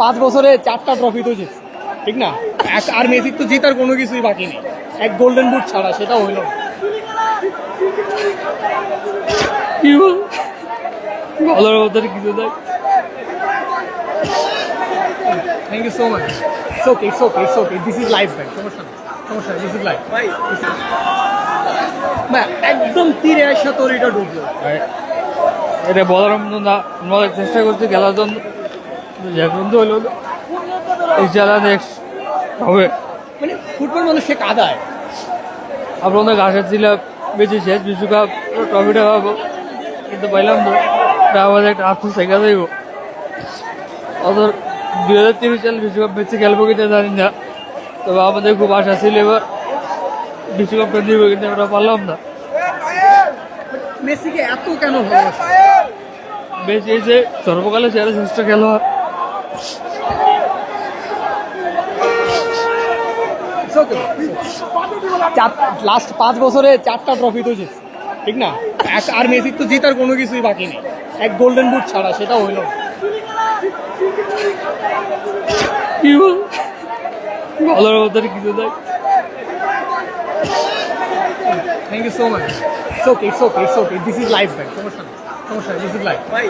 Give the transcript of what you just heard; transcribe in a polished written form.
5 বছরে 4টা ট্রফি তো জিতছে, ঠিক না? আর মেসির তো জেতার কোনো কিছুই বাকি নেই, এক গোল্ডেন বুট ছাড়া, সেটাও হইল না। বলার মধ্যে কিছু নাই। Thank you so much. It's okay, it's okay, it's okay, this is life ভাই, সমস্যা নেই, সমস্যা নেই, দিস ইজ লাইফ ভাই। একদম তীরে আসা তোর এটা ঢুকলো। এটা বলার মতো না, আমরা চেষ্টা করছি খেলার জন্য, এখন তো হলো এই খেলা নেক্সট হবে। মানে ফুটবল মানুষ সে কাদায়। আমরা অনেক আশা ছিলাম বেশি শেষ বিশ্বকাপ ট্রফিটা পাবো, কিন্তু পাইলাম না। এটা আমাদের একটা আফসোস থেকে যাইব। অথর 2023 সাল বিশ্বকাপ মেসি খেলবো কিনা জানি না, তবে আমাদের খুব আশা ছিল এবার বিশ্বকাপটা দিব, কিন্তু আমরা পারলাম না। মেসিকে এত কেন ভালোবাসে? মেসি এই যে সর্বকালে সেরা শ্রেষ্ঠ খেলোয়াড়। লাস্ট 5 বছরে 4টা ট্রফি তো জিতছে, ঠিক না? আর মেসির তো জেতার কোনো কিছুই বাকি নেই, এক গোল্ডেন বুট ছাড়া, সেটাও হইল না। বলার মধ্যে কিছু নাই। Thank you so much. It's okay, it's okay, it's okay, this is life ভাই, সমস্যা নেই, সমস্যা নেই, দিস ইজ লাইফ ভাই।